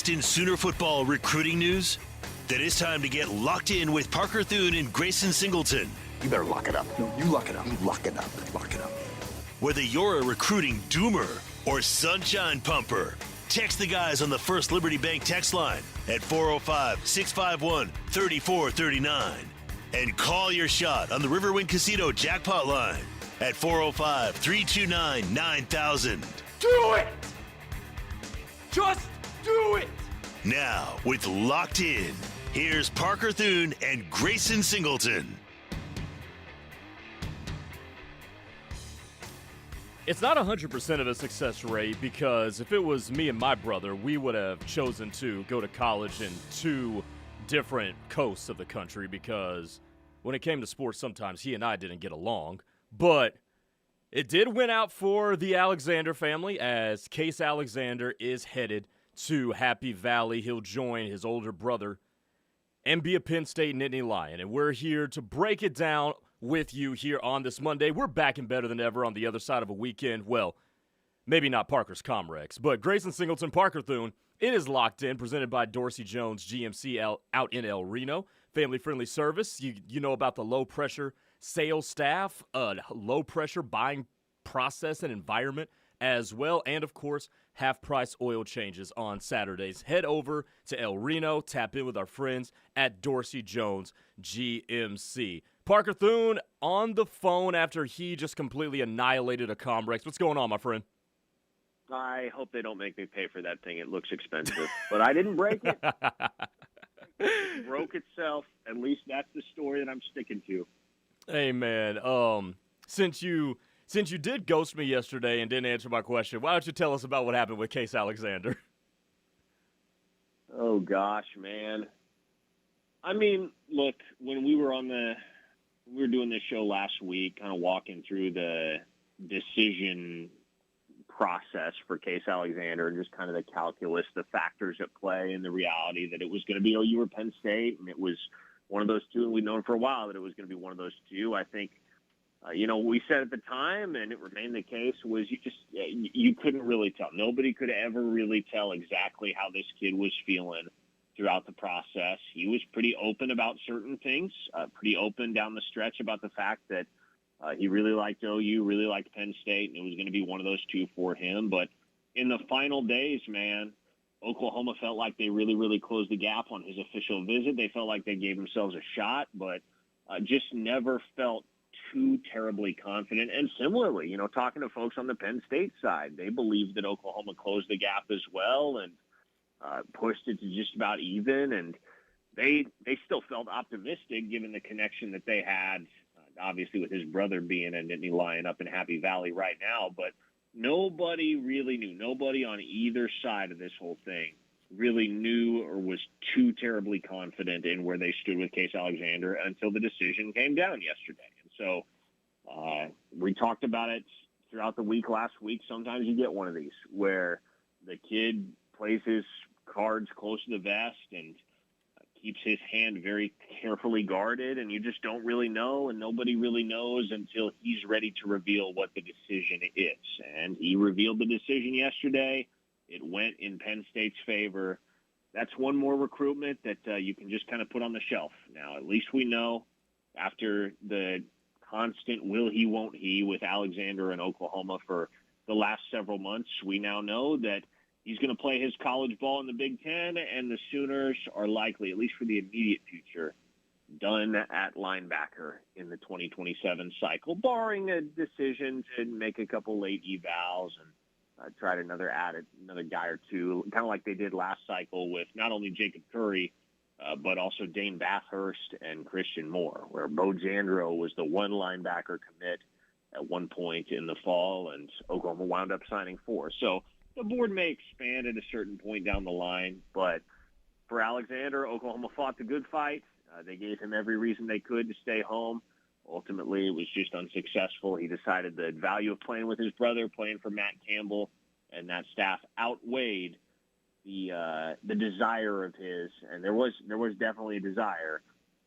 latest in Sooner football recruiting news? Then it's time to get locked in with Parker Thune and Grayson Singleton. You better lock it up. No, you lock it up. You lock it up. Lock it up. Whether you're a recruiting doomer or sunshine pumper, text the guys on the First Liberty Bank text line at 405-651-3439. And call your shot on the Riverwind Casino jackpot line at 405-329-9000. Do it! Just do it! Now, with Locked In, here's Parker Thune and Grayson Singleton. It's not 100% of a success rate because if it was me and my brother, we would have chosen to go to college in two different coasts of the country because when it came to sports, sometimes he and I didn't get along. But it did win out for the Alexander family as Case Alexander is headed to Happy Valley. He'll join his older brother and be a Penn State Nittany Lion. And we're here to break it down with you here on this Monday. We're back and better than ever on the other side of a weekend. Well, maybe not Parker's Comrex, but Grayson Singleton, Parker Thune, it is Locked In, presented by Dorsey Jones GMC out in El Reno. Family-friendly service. You know about the low-pressure sales staff, low-pressure buying process and environment as well, and, of course, half-price oil changes on Saturdays. Head over to El Reno, tap in with our friends at Dorsey Jones GMC. Parker Thune on the phone after he just completely annihilated a Comrex. What's going on, my friend? I hope they don't make me pay for that thing. It looks expensive. But I didn't break it. It broke itself. At least that's the story that I'm sticking to. Hey, man. Since you did ghost me yesterday and didn't answer my question, why don't you tell us about what happened with Case Alexander? Oh, gosh, man. I mean, look, when we were doing this show last week, kind of walking through the decision process for Case Alexander and just kind of the calculus, the factors at play, and the reality that it was going to be OU or Penn State, and it was one of those two, and we'd known for a while that it was going to be one of those two. I think, we said at the time, and it remained the case, was you couldn't really tell. Nobody could ever really tell exactly how this kid was feeling throughout the process. He was pretty open about certain things, pretty open down the stretch about the fact that he really liked OU, really liked Penn State, and it was going to be one of those two for him. But in the final days, man, Oklahoma felt like they really, really closed the gap on his official visit. They felt like they gave themselves a shot, but just never felt too terribly confident. And similarly, talking to folks on the Penn State side, they believed that Oklahoma closed the gap as well and pushed it to just about even. And they still felt optimistic given the connection that they had, obviously with his brother being a Nittany Lion up in Happy Valley right now. But nobody really knew. Nobody on either side of this whole thing really knew or was too terribly confident in where they stood with Case Alexander until the decision came down yesterday. And so we talked about it throughout the week last week. Sometimes you get one of these where the kid plays his cards close to the vest and keeps his hand very carefully guarded, and you just don't really know, and nobody really knows until he's ready to reveal what the decision is. And he revealed the decision yesterday. It went in Penn State's favor. That's one more recruitment that you can just kind of put on the shelf. Now, at least we know after the constant will he, won't he with Alexander in Oklahoma for the last several months, we now know that he's going to play his college ball in the Big Ten, and the Sooners are likely, at least for the immediate future, done at linebacker in the 2027 cycle, barring a decision to make a couple late evals and try to add another guy or two, kind of like they did last cycle with not only Jacob Curry, but also Dane Bathurst and Christian Moore, where Bo Jandro was the one linebacker commit at one point in the fall, and Oklahoma wound up signing 4. So the board may expand at a certain point down the line, but for Alexander, Oklahoma fought the good fight. They gave him every reason they could to stay home. Ultimately, it was just unsuccessful. He decided the value of playing with his brother, playing for Matt Campbell, and that staff outweighed the desire of his, and there was definitely a desire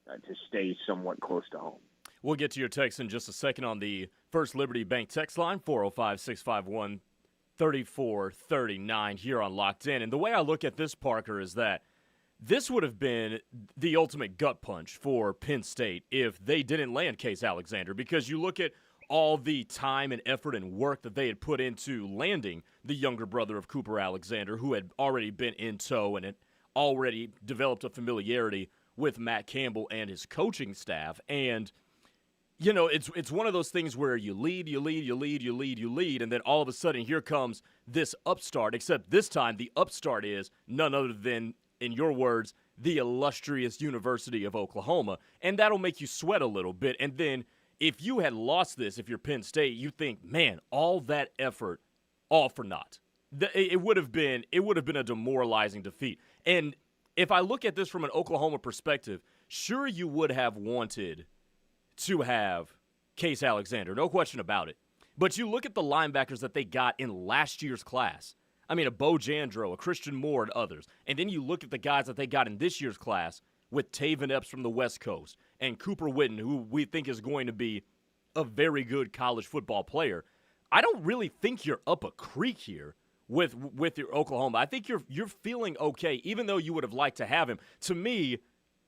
to stay somewhat close to home. We'll get to your text in just a second on the First Liberty Bank text line, 405-651 34-39 here on Locked In. And the way I look at this, Parker, is that this would have been the ultimate gut punch for Penn State if they didn't land Case Alexander, because you look at all the time and effort and work that they had put into landing the younger brother of Cooper Alexander, who had already been in tow and had already developed a familiarity with Matt Campbell and his coaching staff. And you know, it's one of those things where you lead, and then all of a sudden here comes this upstart, except this time the upstart is none other than, in your words, the illustrious University of Oklahoma, and that'll make you sweat a little bit. And then if you had lost this, if you're Penn State, you think, man, all that effort, all for naught. It would have been a demoralizing defeat. And if I look at this from an Oklahoma perspective, sure, you would have wanted to have Case Alexander, no question about it. But you look at the linebackers that they got in last year's class. I mean, a Bo Jandro, a Christian Moore, and others. And then you look at the guys that they got in this year's class with Taven Epps from the West Coast and Cooper Witten, who we think is going to be a very good college football player. I don't really think you're up a creek here with your Oklahoma. I think you're feeling okay, even though you would have liked to have him. To me,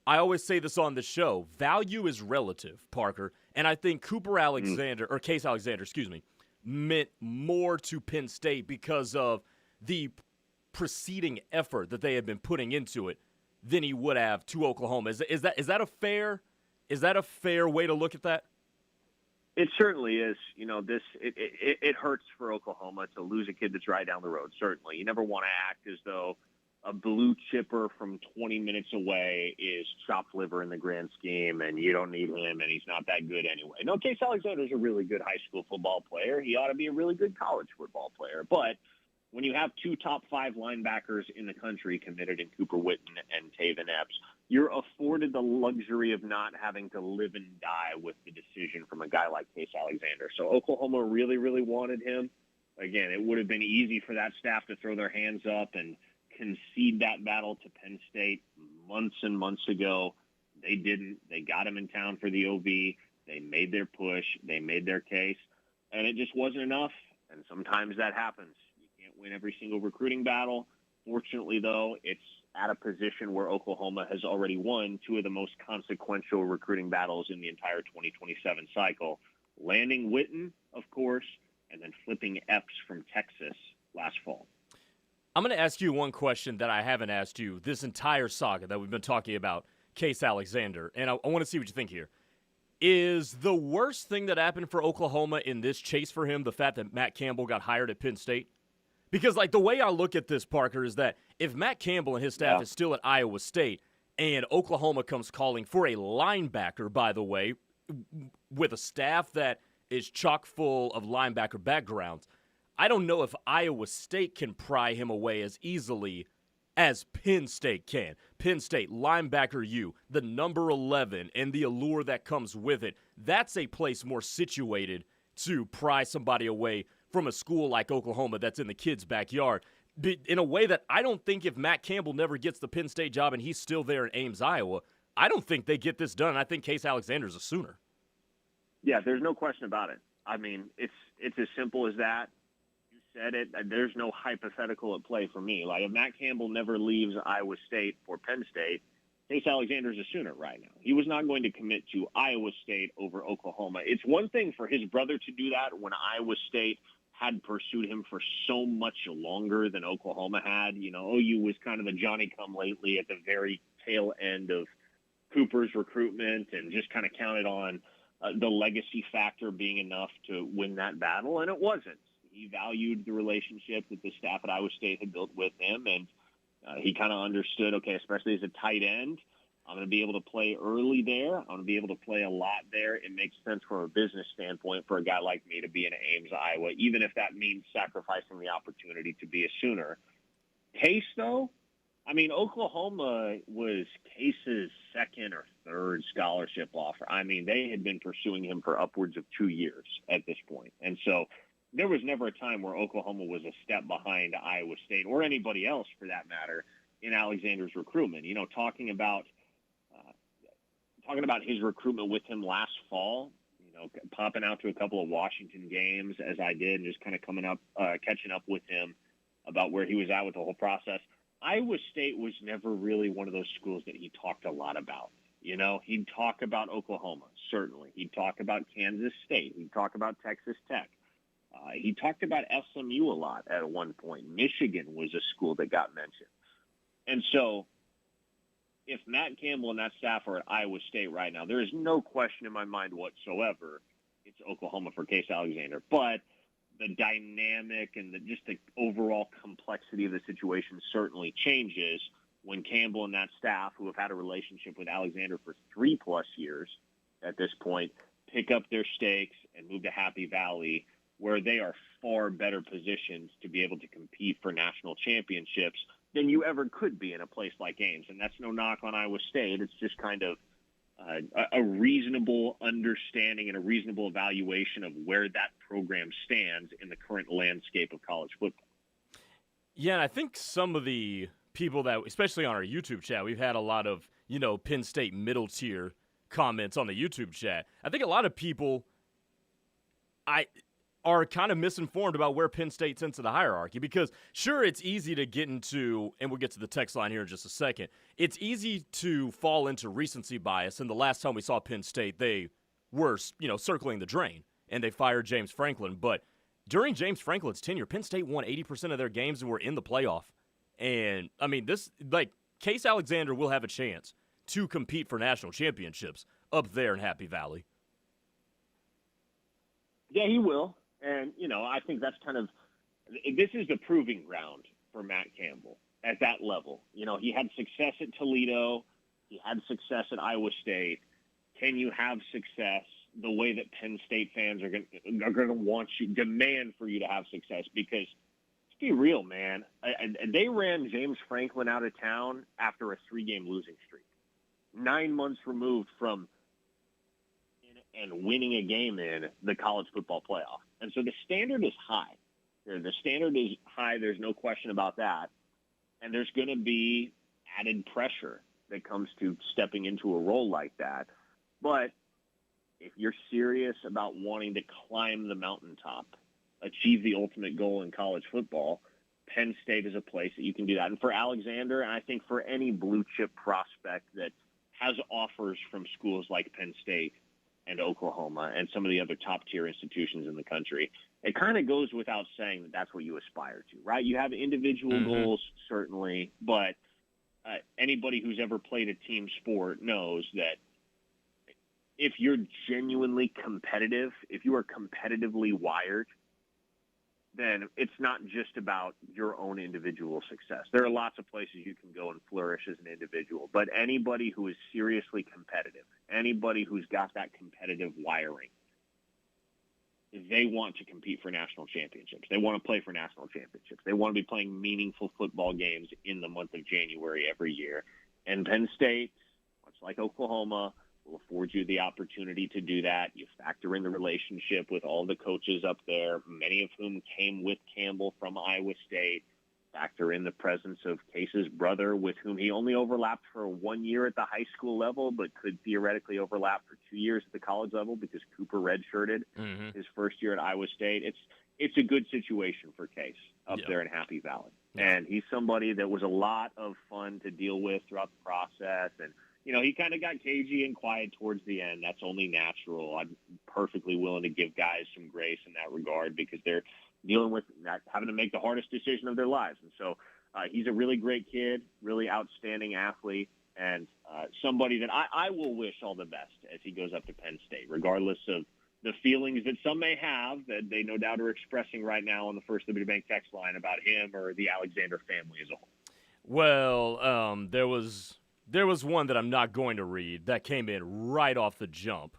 I always say this on the show, value is relative, Parker, and I think Cooper Alexander, or Case Alexander, meant more to Penn State because of the preceding effort that they had been putting into it than he would have to Oklahoma. Is that a fair way to look at that? It certainly is. You know, it hurts for Oklahoma to lose a kid that's right down the road. Certainly, you never want to act as though a blue chipper from 20 minutes away is chopped liver in the grand scheme, and you don't need him, and he's not that good anyway. No, Case Alexander's a really good high school football player. He ought to be a really good college football player. But when you have two top 5 linebackers in the country committed in Cooper Witten and Taven Epps, you're afforded the luxury of not having to live and die with the decision from a guy like Case Alexander. So Oklahoma really, really wanted him. Again, it would have been easy for that staff to throw their hands up and concede that battle to Penn State months and months ago. They didn't. They got him in town for the OV. They made their push. They made their case. And it just wasn't enough. And sometimes that happens. You can't win every single recruiting battle. Fortunately, though, it's at a position where Oklahoma has already won 2 of the most consequential recruiting battles in the entire 2027 cycle. Landing Witten, of course, and then flipping Epps from Texas last fall. I'm going to ask you one question that I haven't asked you this entire saga that we've been talking about, Case Alexander, and I want to see what you think here. Is the worst thing that happened for Oklahoma in this chase for him the fact that Matt Campbell got hired at Penn State? Because, like, the way I look at this, Parker, is that if Matt Campbell and his staff is still at Iowa State and Oklahoma comes calling for a linebacker, by the way, with a staff that is chock full of linebacker backgrounds, I don't know if Iowa State can pry him away as easily as Penn State can. Penn State, linebacker U, the number 11, and the allure that comes with it. That's a place more situated to pry somebody away from a school like Oklahoma that's in the kid's backyard. In a way that I don't think if Matt Campbell never gets the Penn State job and he's still there in Ames, Iowa, I don't think they get this done. I think Case Alexander's a Sooner. Yeah, there's no question about it. I mean, it's as simple as that. Said it. There's no hypothetical at play for me. Like, if Matt Campbell never leaves Iowa State for Penn State, Case Alexander's a Sooner right now. He was not going to commit to Iowa State over Oklahoma. It's one thing for his brother to do that when Iowa State had pursued him for so much longer than Oklahoma had. You know, OU was kind of the Johnny-come-lately at the very tail end of Cooper's recruitment and just kind of counted on the legacy factor being enough to win that battle, and it wasn't. He valued the relationship that the staff at Iowa State had built with him, and he kind of understood, okay, especially as a tight end, I'm going to be able to play early there. I'm going to be able to play a lot there. It makes sense from a business standpoint for a guy like me to be in Ames, Iowa, even if that means sacrificing the opportunity to be a Sooner. Case, though, I mean, Oklahoma was Case's second or third scholarship offer. I mean, they had been pursuing him for upwards of 2 years at this point. And so there was never a time where Oklahoma was a step behind Iowa State or anybody else for that matter in Alexander's recruitment. You know, talking about his recruitment with him last fall, you popping out to a couple of Washington games as I did, and just kind of catching up with him about where he was at with the whole process. Iowa State was never really one of those schools that he talked a lot about. He'd talk about Oklahoma, certainly. He'd talk about Kansas State. He'd talk about Texas Tech. He talked about SMU a lot at one point. Michigan was a school that got mentioned. And so if Matt Campbell and that staff are at Iowa State right now, there is no question in my mind whatsoever it's Oklahoma for Case Alexander. But the dynamic and just the overall complexity of the situation certainly changes when Campbell and that staff, who have had a relationship with Alexander for 3+ years at this point, pick up their stakes and move to Happy Valley, where they are far better positioned to be able to compete for national championships than you ever could be in a place like Ames. And that's no knock on Iowa State. It's just kind of a reasonable understanding and a reasonable evaluation of where that program stands in the current landscape of college football. Yeah, and I think some of the people that, especially on our YouTube chat, we've had a lot of, Penn State middle tier comments on the YouTube chat. I think a lot of people are kind of misinformed about where Penn State sits in the hierarchy, because sure, it's easy to get into, and we'll get to the text line here in just a second, it's easy to fall into recency bias. And the last time we saw Penn State, they were, circling the drain, and they fired James Franklin. But during James Franklin's tenure, Penn State won 80% of their games and were in the playoff. And, Case Alexander will have a chance to compete for national championships up there in Happy Valley. Yeah, he will. And, I think that's this is the proving ground for Matt Campbell at that level. He had success at Toledo. He had success at Iowa State. Can you have success the way that Penn State fans are going to demand for you to have success? Because let's be real, man. They ran James Franklin out of town after a 3-game losing streak, 9 months removed from and winning a game in the college football playoff. And so the standard is high. The standard is high. There's no question about that. And there's going to be added pressure that comes to stepping into a role like that. But if you're serious about wanting to climb the mountaintop, achieve the ultimate goal in college football, Penn State is a place that you can do that. And for Alexander, and I think for any blue chip prospect that has offers from schools like Penn State and Oklahoma and some of the other top-tier institutions in the country, it kind of goes without saying that that's what you aspire to, right? You have individual goals, certainly, but anybody who's ever played a team sport knows that if you're genuinely competitive, if you are competitively wired, then it's not just about your own individual success. There are lots of places you can go and flourish as an individual, but anybody who is seriously competitive, anybody who's got that competitive wiring, they want to compete for national championships. They want to play for national championships. They want to be playing meaningful football games in the month of January every year. And Penn State, much like Oklahoma, will afford you the opportunity to do that. You factor in the relationship with all the coaches up there, many of whom came with Campbell from Iowa State. Factor in the presence of Case's brother, with whom he only overlapped for 1 year at the high school level, but could theoretically overlap for 2 years at the college level because Cooper redshirted his first year at Iowa State. It's a good situation for Case up there in Happy Valley. And he's somebody that was a lot of fun to deal with throughout the process. And he kind of got cagey and quiet towards the end. That's only natural. I'm perfectly willing to give guys some grace in that regard because they're dealing with not having to make the hardest decision of their lives. And so he's a really great kid, really outstanding athlete, and somebody that I will wish all the best as he goes up to Penn State, regardless of the feelings that some may have that they no doubt are expressing right now on the First Liberty Bank text line about him or the Alexander family as a whole. Well, there was one that I'm not going to read that came in right off the jump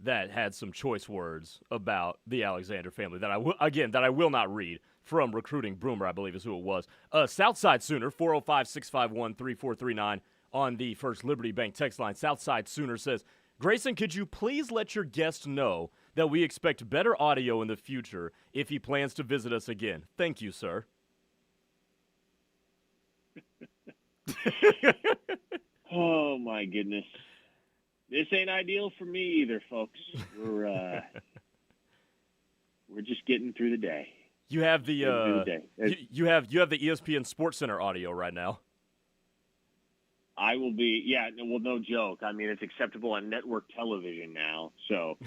that had some choice words about the Alexander family that I will not read, from Recruiting Broomer, I believe is who it was. Southside Sooner, 405-651-3439 on the First Liberty Bank text line. Southside Sooner says, Grayson, could you please let your guest know that we expect better audio in the future if he plans to visit us again? Thank you, sir. Oh, my goodness. This ain't ideal for me either, folks. We're just getting through the day. You have the you have the ESPN Sports Center audio right now. I will be, well, no joke. I mean, it's acceptable on network television now, so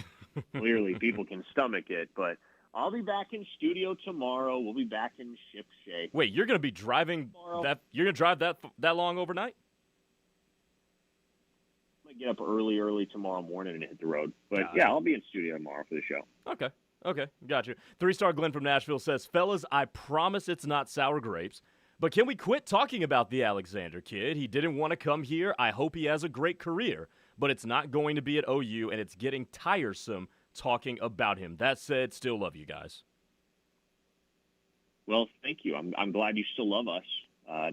clearly people can stomach it. But I'll be back in studio tomorrow. We'll be back in shipshape. Wait, you're going to be driving that? You're going to drive that long overnight? I might get up early tomorrow morning and hit the road. But yeah, I'll be in studio tomorrow for the show. Okay, got you. 3-star Glenn from Nashville says, fellas, I promise it's not sour grapes. But can we quit talking about the Alexander kid? He didn't want to come here. I hope he has a great career. But it's not going to be at OU, and it's getting tiresome talking about him. That said, still love you guys. Well, thank you. I'm glad you still love us.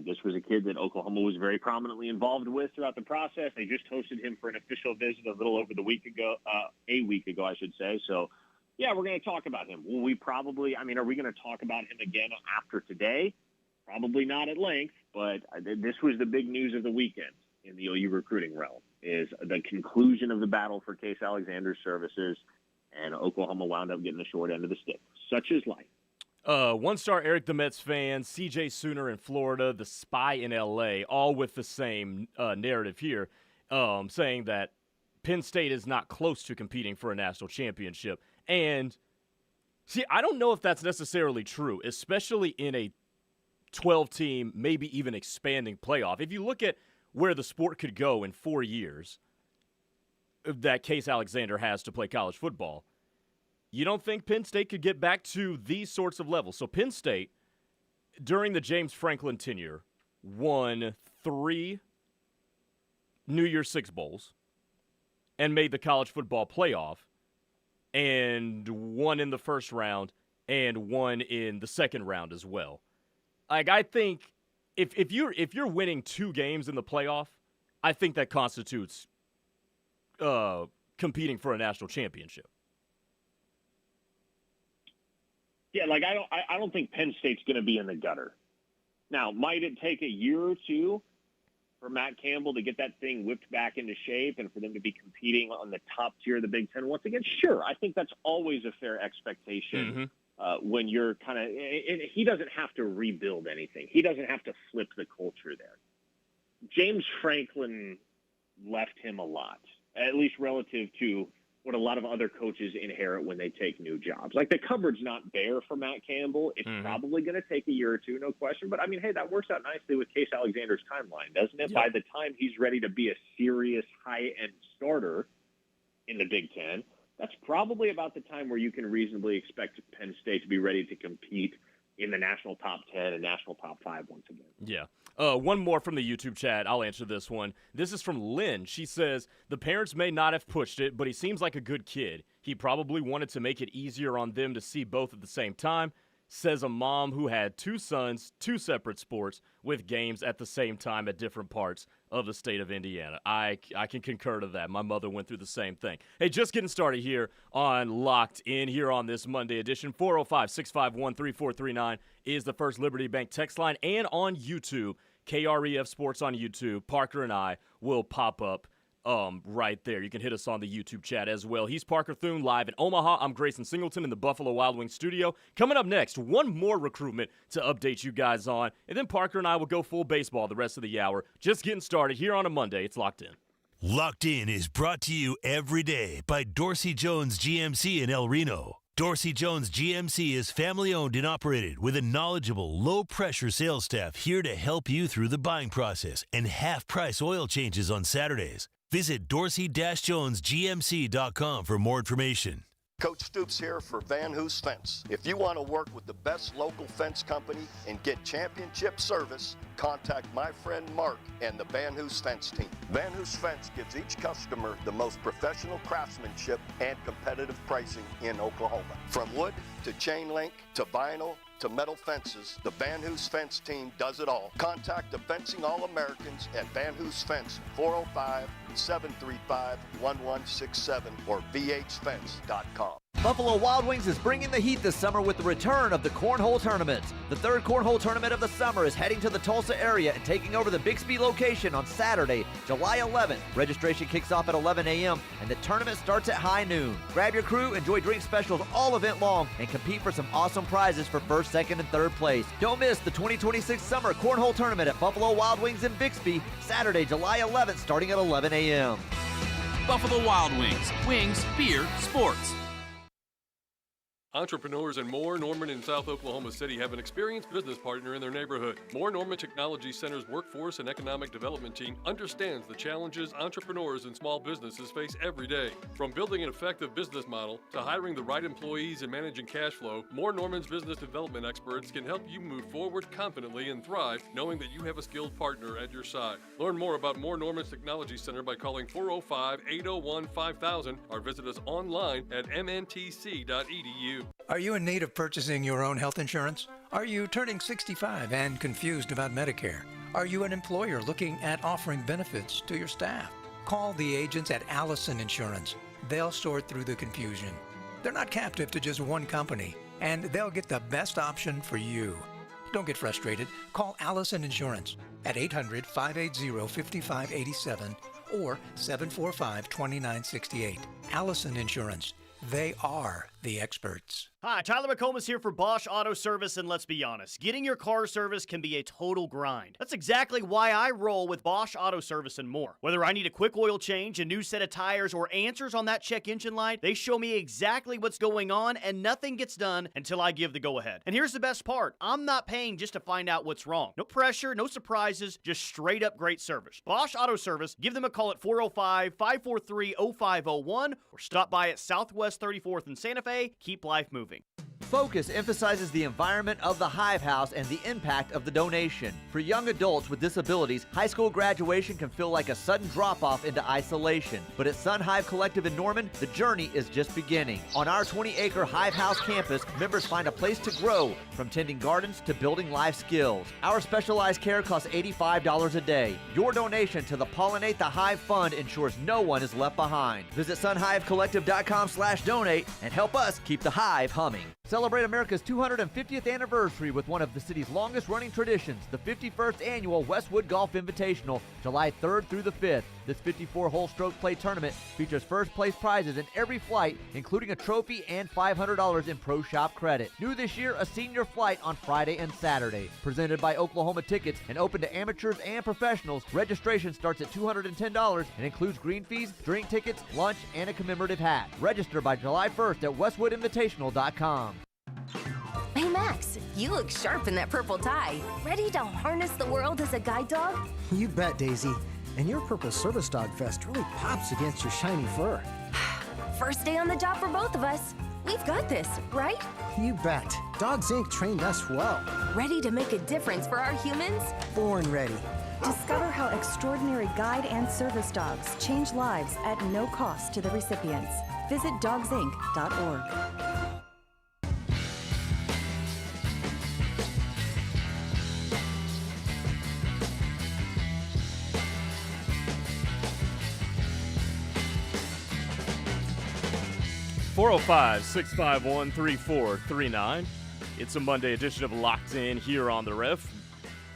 This was a kid that Oklahoma was very prominently involved with throughout the process. They just hosted him for an official visit a little over a week ago, I should say. So, yeah, we're going to talk about him. Will we probably – are we going to talk about him again after today? Probably not at length, but this was the big news of the weekend in the OU recruiting realm, is the conclusion of the battle for Case Alexander's services, and Oklahoma wound up getting the short end of the stick. Such is life. 1-star Eric the Mets fan, CJ Sooner in Florida, the Spy in L.A., all with the same narrative here, saying that Penn State is not close to competing for a national championship. And, see, I don't know if that's necessarily true, especially in a 12-team, maybe even expanding playoff. If you look at where the sport could go in 4 years that Case Alexander has to play college football, you don't think Penn State could get back to these sorts of levels? So Penn State, during the James Franklin tenure, won 3 New Year's Six Bowls and made the college football playoff, and won in the first round and won in the second round as well. Like, I think if you're winning 2 games in the playoff, I think that constitutes competing for a national championship. Yeah, I don't think Penn State's going to be in the gutter. Now, might it take a year or two for Matt Campbell to get that thing whipped back into shape and for them to be competing on the top tier of the Big Ten once again? Sure, I think that's always a fair expectation. Mm-hmm. When you're kind of – he doesn't have to rebuild anything. He doesn't have to flip the culture there. James Franklin left him a lot, at least relative to what a lot of other coaches inherit when they take new jobs. Like, the cupboard's not bare for Matt Campbell. It's probably going to take a year or two, no question. But, hey, that works out nicely with Case Alexander's timeline, doesn't it? Yep. By the time he's ready to be a serious high-end starter in the Big Ten, that's probably about the time where you can reasonably expect Penn State to be ready to compete in the national top 10 and national top 5 once again. Yeah. One more from the YouTube chat. I'll answer this one. This is from Lynn. She says, the parents may not have pushed it, but he seems like a good kid. He probably wanted to make it easier on them to see both at the same time. Says a mom who had 2 sons, 2 separate sports, with games at the same time at different parts of the state of Indiana. I can concur to that. My mother went through the same thing. Hey, just getting started here on Locked In here on this Monday edition. 405-651-3439 is the First Liberty Bank text line, and on YouTube, KREF Sports on YouTube. Parker and I will pop up right there. You can hit us on the YouTube chat as well. He's Parker Thune live in Omaha. I'm Grayson Singleton in the Buffalo Wild Wings studio. Coming up next, one more recruitment to update you guys on, and then Parker and I will go full baseball the rest of the hour. Just getting started here on a Monday. It's Locked In. Locked In is brought to you every day by Dorsey Jones GMC in El Reno. Dorsey Jones GMC is family-owned and operated with a knowledgeable, low-pressure sales staff here to help you through the buying process and half-price oil changes on Saturdays. Visit dorsey-jonesgmc.com for more information. Coach Stoops here for Van Hoos Fence. If you want to work with the best local fence company and get championship service, contact my friend Mark and the Van Hoos Fence team. Van Hoos Fence gives each customer the most professional craftsmanship and competitive pricing in Oklahoma. From wood to chain link to vinyl to metal fences, the Van Hoos Fence team does it all. Contact the Fencing All-Americans at Van Hoos Fence, 405-735-1167 or vhfence.com. Buffalo Wild Wings is bringing the heat this summer with the return of the Cornhole Tournament. The third Cornhole Tournament of the summer is heading to the Tulsa area and taking over the Bixby location on Saturday, July 11th. Registration kicks off at 11 a.m. and the tournament starts at high noon. Grab your crew, enjoy drink specials all event long, and compete for some awesome prizes for first, second, and third place. Don't miss the 2026 Summer Cornhole Tournament at Buffalo Wild Wings in Bixby, Saturday, July 11th, starting at 11 a.m. Buffalo Wild Wings. Wings, beer, sports. Entrepreneurs in Moore, Norman, and South Oklahoma City have an experienced business partner in their neighborhood. Moore Norman Technology Center's workforce and economic development team understands the challenges entrepreneurs and small businesses face every day. From building an effective business model to hiring the right employees and managing cash flow, Moore Norman's business development experts can help you move forward confidently and thrive, knowing that you have a skilled partner at your side. Learn more about Moore Norman's Technology Center by calling 405-801-5000 or visit us online at mntc.edu. Are you in need of purchasing your own health insurance? Are you turning 65 and confused about Medicare? Are you an employer looking at offering benefits to your staff? Call the agents at Allison Insurance. They'll sort through the confusion. They're not captive to just one company, and they'll get the best option for you. Don't get frustrated. Call Allison Insurance at 800-580-5587 or 745-2968. Allison Insurance. They are the experts. Hi, Tyler McComas here for Bosch Auto Service, and let's be honest, getting your car serviced can be a total grind. That's exactly why I roll with Bosch Auto Service and more. Whether I need a quick oil change, a new set of tires, or answers on that check engine light, they show me exactly what's going on, and nothing gets done until I give the go-ahead. And here's the best part. I'm not paying just to find out what's wrong. No pressure, no surprises, just straight-up great service. Bosch Auto Service, give them a call at 405-543-0501 or stop by at Southwest 34th in Santa Fe. Keep life moving. Focus emphasizes the environment of the Hive House and the impact of the donation. For young adults with disabilities, high school graduation can feel like a sudden drop-off into isolation. But at Sun Hive Collective in Norman, the journey is just beginning. On our 20-acre Hive House campus, members find a place to grow, from tending gardens to building life skills. Our specialized care costs $85 a day. Your donation to the Pollinate the Hive Fund ensures no one is left behind. Visit sunhivecollective.com/donate and help us keep the hive humming. Celebrate America's 250th anniversary with one of the city's longest-running traditions, the 51st Annual Westwood Golf Invitational, July 3rd through the 5th. This 54-hole stroke play tournament features first-place prizes in every flight, including a trophy and $500 in pro shop credit. New this year, a senior flight on Friday and Saturday. Presented by Oklahoma Tickets and open to amateurs and professionals, registration starts at $210 and includes green fees, drink tickets, lunch, and a commemorative hat. Register by July 1st at westwoodinvitational.com. Hey Max, you look sharp in that purple tie. Ready to harness the world as a guide dog? You bet, Daisy. And your purple service dog vest really pops against your shiny fur. First day on the job for both of us. We've got this, right? You bet. Dogs Inc. trained us well. Ready to make a difference for our humans? Born ready. Discover how extraordinary guide and service dogs change lives at no cost to the recipients. Visit dogsinc.org. 405-651-3439. It's a Monday edition of Locked In here on the Ref.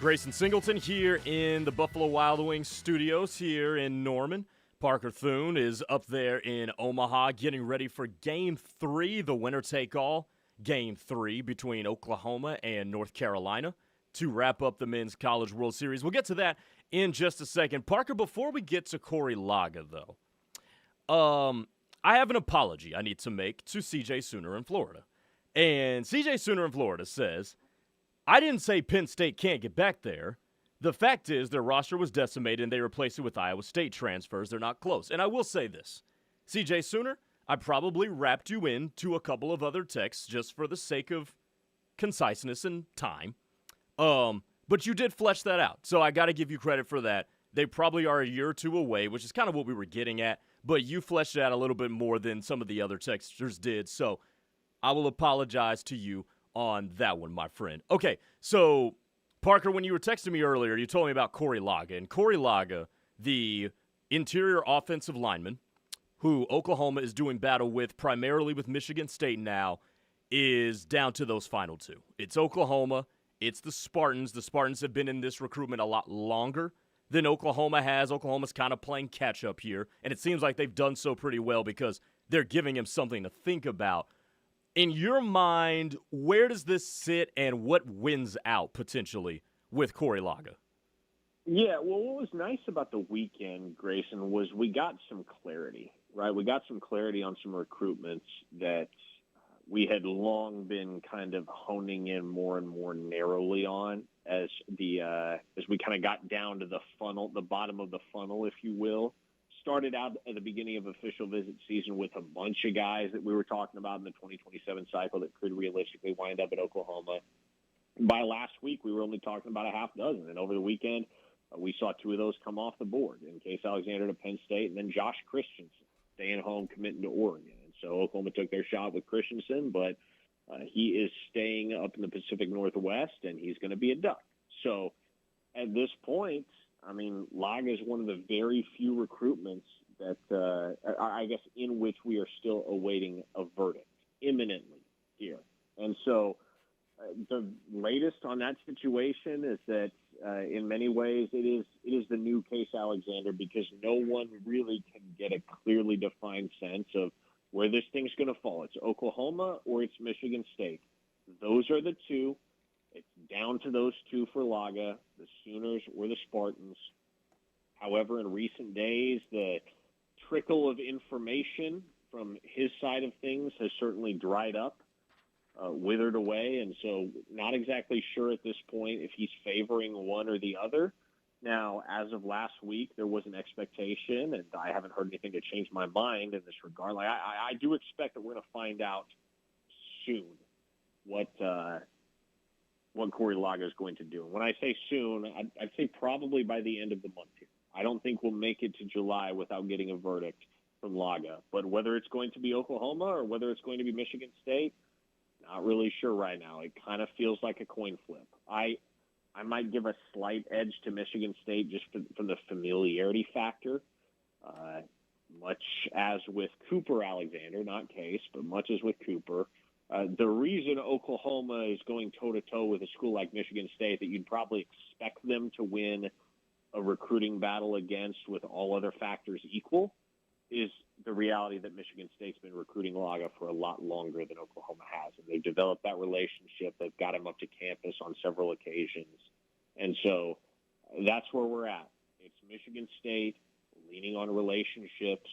Grayson Singleton here in the Buffalo Wild Wings studios here in Norman. Parker Thune is up there in Omaha getting ready for Game 3, the winner-take-all Game 3 between Oklahoma and North Carolina to wrap up the Men's College World Series. We'll get to that in just a second. Parker, before we get to Corey Laga, though, I have an apology I need to make to CJ Sooner in Florida. And CJ Sooner in Florida says, I didn't say Penn State can't get back there. The fact is their roster was decimated and they replaced it with Iowa State transfers. They're not close. And I will say this, CJ Sooner, I probably wrapped you into a couple of other texts just for the sake of conciseness and time. But you did flesh that out. So I got to give you credit for that. They probably are a year or two away, which is kind of what we were getting at. But you fleshed it out a little bit more than some of the other texters did. So I will apologize to you on that one, my friend. Okay, so Parker, when you were texting me earlier, you told me about Corey Laga. And Corey Laga, the interior offensive lineman who Oklahoma is doing battle with primarily with Michigan State now, is down to those final two. It's Oklahoma. It's the Spartans. The Spartans have been in this recruitment a lot longer than Oklahoma has. Oklahoma's kind of playing catch-up here, and it seems like they've done so pretty well because they're giving him something to think about. In your mind, where does this sit and what wins out potentially with Corey Laga? Yeah, well, what was nice about the weekend, Grayson, was we got some clarity, right? We got some clarity on some recruitments that we had long been kind of honing in more and more narrowly on as we kind of got down to the funnel, the bottom of the funnel, if you will. Started out at the beginning of official visit season with a bunch of guys that we were talking about in the 2027 cycle that could realistically wind up at Oklahoma. By last week, we were only talking about a half dozen, and over the weekend, we saw two of those come off the board, in Case Alexander to Penn State, and then Josh Christensen staying home, committing to Oregon. And so Oklahoma took their shot with Christensen, but he is staying up in the Pacific Northwest, and he's going to be a Duck. So at this point, I mean, Laga is one of the very few recruitments that, I guess, in which we are still awaiting a verdict imminently here. And so the latest on that situation is that in many ways it is the new Case Alexander, because no one really can get a clearly defined sense of where this thing's going to fall. It's Oklahoma or it's Michigan State. Those are the two. It's down to those two for Laga, the Sooners or the Spartans. However, in recent days, the trickle of information from his side of things has certainly dried up, withered away, and so not exactly sure at this point if he's favoring one or the other. Now, as of last week, there was an expectation, and I haven't heard anything to change my mind in this regard. Like I do expect that we're going to find out soon what Corey Laga is going to do. And when I say soon, I'd say probably by the end of the month here. I don't think we'll make it to July without getting a verdict from Laga. But whether it's going to be Oklahoma or whether it's going to be Michigan State, not really sure right now. It kind of feels like a coin flip. I might give a slight edge to Michigan State just from the familiarity factor, much as with Cooper Alexander, not Case, but much as with Cooper. The reason Oklahoma is going toe-to-toe with a school like Michigan State that you'd probably expect them to win a recruiting battle against with all other factors equal is the reality that Michigan State's been recruiting Laga for a lot longer than Oklahoma has. And they've developed that relationship. They've got him up to campus on several occasions. And so that's where we're at. It's Michigan State leaning on relationships,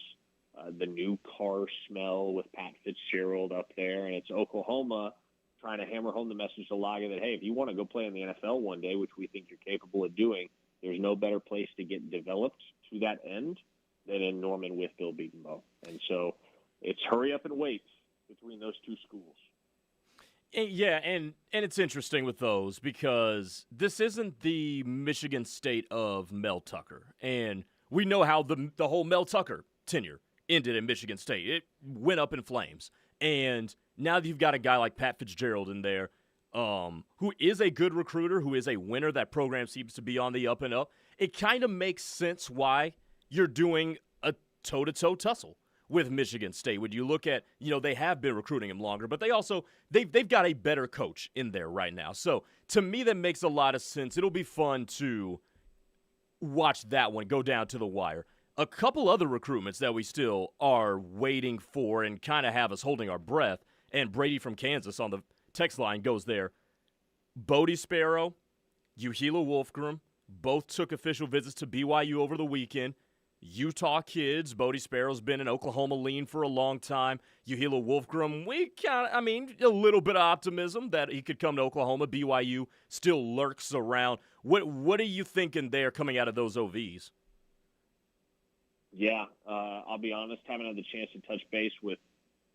the new car smell with Pat Fitzgerald up there, and it's Oklahoma trying to hammer home the message to Laga that, hey, if you want to go play in the NFL one day, which we think you're capable of doing, there's no better place to get developed to that end than in Norman with Bill Beatonbow. And so it's hurry up and wait between those two schools. Yeah, and it's interesting with those because this isn't the Michigan State of Mel Tucker. And we know how the whole Mel Tucker tenure ended in Michigan State. It went up in flames. And now that you've got a guy like Pat Fitzgerald in there, who is a good recruiter, who is a winner, that program seems to be on the up and up, it kind of makes sense why you're doing a toe-to-toe tussle with Michigan State. When you look at, they have been recruiting him longer, but they've got a better coach in there right now. So to me, that makes a lot of sense. It'll be fun to watch that one go down to the wire. A couple other recruitments that we still are waiting for and kind of have us holding our breath, and Brady from Kansas on the text line goes there. Bodie Sparrow, Uhila Wolfgram, both took official visits to BYU over the weekend. Utah kids, Bodie Sparrow's been in Oklahoma lean for a long time. Uhila Wolfgram, a little bit of optimism that he could come to Oklahoma. BYU still lurks around. What are you thinking there coming out of those OVs? Yeah, I'll be honest, haven't had the chance to touch base with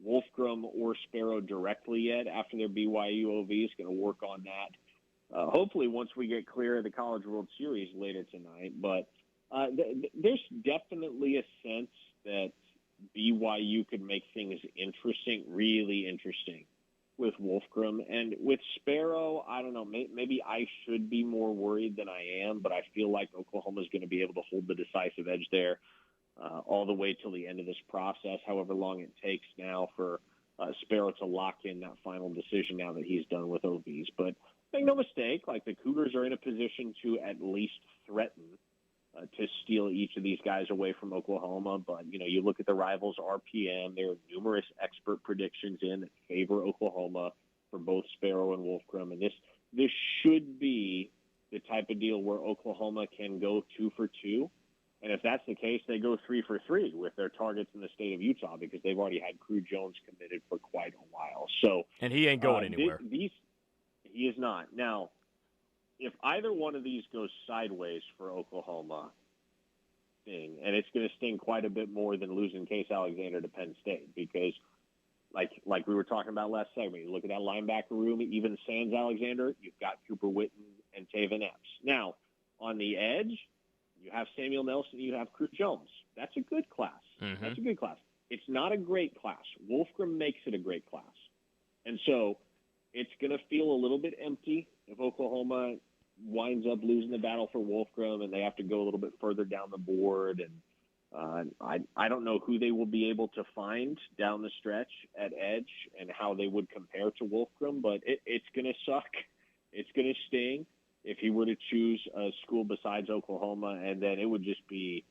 Wolfgram or Sparrow directly yet after their BYU OV. Is going to work on that. Hopefully once we get clear of the College World Series later tonight. But there's definitely a sense that BYU could make things interesting, really interesting with Wolfgram. And with Sparrow, I don't know, maybe I should be more worried than I am, but I feel like Oklahoma's going to be able to hold the decisive edge there. all the way till the end of this process, however long it takes now for Sparrow to lock in that final decision now that he's done with OVs. But make no mistake, like, the Cougars are in a position to at least threaten to steal each of these guys away from Oklahoma. But, you look at the Rivals RPM, there are numerous expert predictions in that favor Oklahoma for both Sparrow and Wolfgram. And this should be the type of deal where Oklahoma can go 2 for 2. And if that's the case, they go 3 for 3 with their targets in the state of Utah, because they've already had Crew Jones committed for quite a while. So, and he ain't going anywhere. He is not. Now, if either one of these goes sideways for Oklahoma, and it's going to sting quite a bit more than losing Case Alexander to Penn State, because like we were talking about last segment, you look at that linebacker room, even sans Alexander, you've got Cooper Witten and Taven Epps. Now, on the edge, you have Samuel Nelson, you have Crew Jones. That's a good class. Mm-hmm. That's a good class. It's not a great class. Wolfgram makes it a great class. And so it's going to feel a little bit empty if Oklahoma winds up losing the battle for Wolfgram and they have to go a little bit further down the board. And I don't know who they will be able to find down the stretch at edge and how they would compare to Wolfgram, but it's going to suck. It's going to sting if he were to choose a school besides Oklahoma, and then it would just be,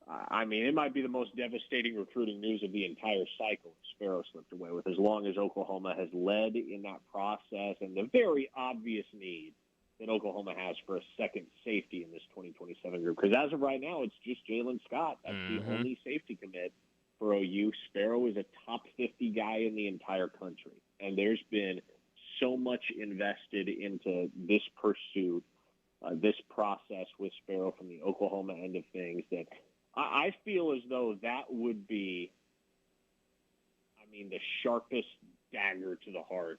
it might be the most devastating recruiting news of the entire cycle if Sparrow slipped away with, as long as Oklahoma has led in that process and the very obvious need that Oklahoma has for a second safety in this 2027 group. Because as of right now, it's just Jalen Scott. That's the only safety commit for OU. Sparrow is a top 50 guy in the entire country, and there's been so much invested into this pursuit, this process with Sparrow from the Oklahoma end of things, that I feel as though that would be, the sharpest dagger to the heart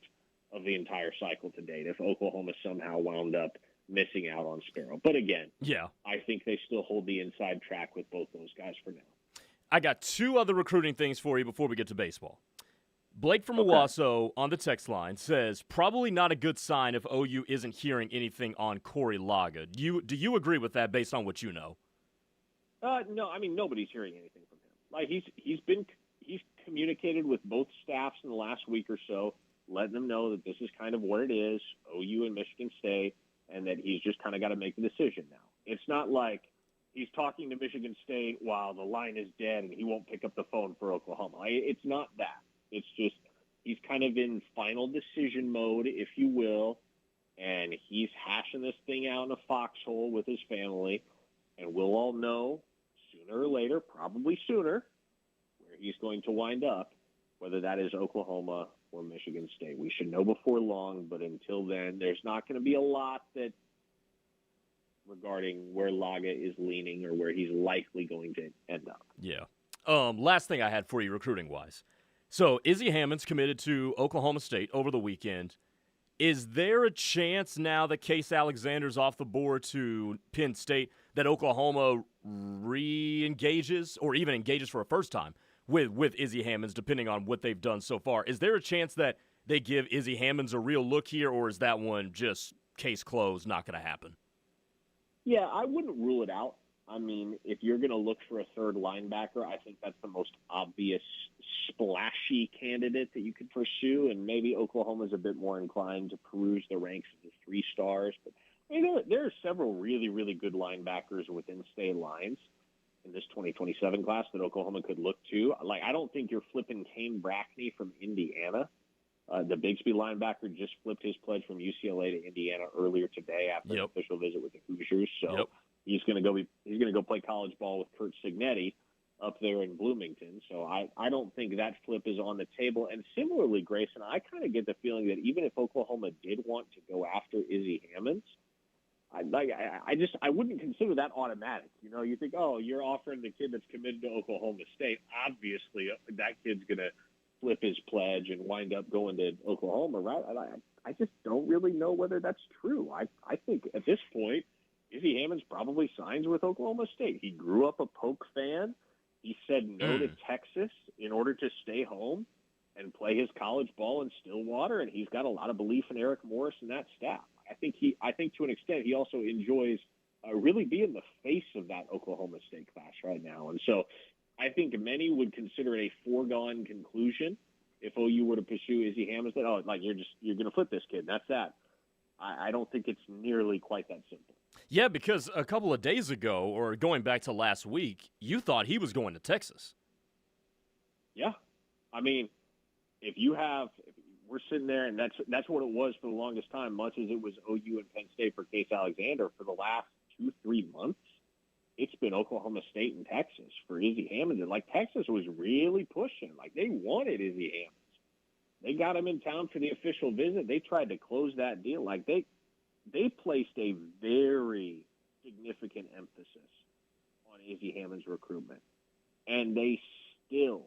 of the entire cycle to date if Oklahoma somehow wound up missing out on Sparrow. But again, I think they still hold the inside track with both those guys for now. I got 2 other recruiting things for you before we get to baseball. Blake from Owasso on the text line says, probably not a good sign if OU isn't hearing anything on Corey Laga. Do you agree with that based on what you know? No, nobody's hearing anything from him. Like, he's communicated with both staffs in the last week or so, letting them know that this is kind of what it is, OU and Michigan State, and that he's just kind of got to make the decision now. It's not like he's talking to Michigan State while the line is dead and he won't pick up the phone for Oklahoma. It's not that. It's just he's kind of in final decision mode, if you will, and he's hashing this thing out in a foxhole with his family, and we'll all know sooner or later, probably sooner, where he's going to wind up, whether that is Oklahoma or Michigan State. We should know before long, but until then, there's not going to be a lot that regarding where Laga is leaning or where he's likely going to end up. Yeah. Last thing I had for you recruiting-wise. So Izzy Hammonds committed to Oklahoma State over the weekend. Is there a chance now that Case Alexander's off the board to Penn State that Oklahoma re-engages or even engages for a first time with Izzy Hammonds, depending on what they've done so far? Is there a chance that they give Izzy Hammonds a real look here, or is that one just case closed, not going to happen? Yeah, I wouldn't rule it out. If you're going to look for a third linebacker, I think that's the most obvious, splashy candidate that you could pursue, and maybe Oklahoma's a bit more inclined to peruse the ranks of the 3 stars. But there are several really, really good linebackers within state lines in this 2027 class that Oklahoma could look to. Like, I don't think you're flipping Kane Brackney from Indiana. The Bigsby linebacker just flipped his pledge from UCLA to Indiana earlier today after an official visit with the Hoosiers. So he's going to go play college ball with Kurt Signetti up there in Bloomington. So I don't think that flip is on the table. And similarly, Grayson, I kind of get the feeling that even if Oklahoma did want to go after Izzy Hammonds, I wouldn't consider that automatic. You think, you're offering the kid that's committed to Oklahoma State. Obviously, that kid's going to flip his pledge and wind up going to Oklahoma, right? I just don't really know whether that's true. I think at this point, Izzy Hammonds probably signs with Oklahoma State. He grew up a Polk fan. He said no to Texas in order to stay home and play his college ball in Stillwater, and he's got a lot of belief in Eric Morris and that staff. I think to an extent he also enjoys really be in the face of that Oklahoma State class right now. And so I think many would consider it a foregone conclusion if OU were to pursue Izzy Hammonds. That, you're going to flip this kid. That's that. I don't think it's nearly quite that simple. Yeah, because a couple of days ago, or going back to last week, you thought he was going to Texas. Yeah. I mean, we're sitting there, and that's what it was for the longest time, much as it was OU and Penn State for Case Alexander for the last 2-3 months. It's been Oklahoma State and Texas for Izzy Hammonds. And, Texas was really pushing. They wanted Izzy Hammonds. They got him in town for the official visit. They tried to close that deal. They placed a very significant emphasis on Izzy Hammonds' recruitment. And they still,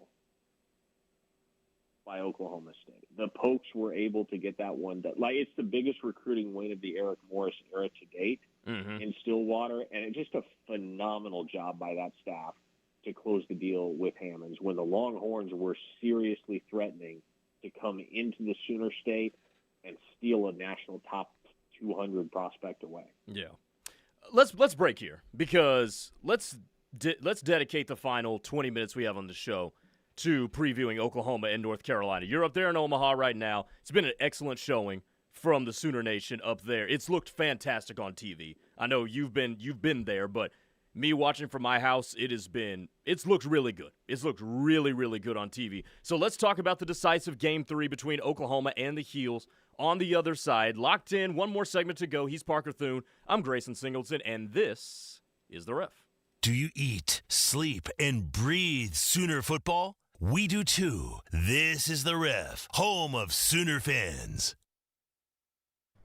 by Oklahoma State. The Pokes were able to get that one done. It's the biggest recruiting win of the Eric Morris era to date in Stillwater, and it's just a phenomenal job by that staff to close the deal with Hammonds when the Longhorns were seriously threatening to come into the Sooner State and steal a national top 200 prospect away. Yeah. Let's break here because let's dedicate the final 20 minutes we have on the show to previewing Oklahoma and North Carolina. You're up there in Omaha right now. It's been an excellent showing from the Sooner Nation up there. It's looked fantastic on TV. I know you've been there, but me watching from my house, it's looked really good. It's looked really, really good on TV. So let's talk about the decisive Game 3 between Oklahoma and the Heels on the other side. Locked in, one more segment to go. He's Parker Thune. I'm Grayson Singleton, and this is The Ref. Do you eat, sleep, and breathe Sooner football? We do too. This is The Ref, home of Sooner fans.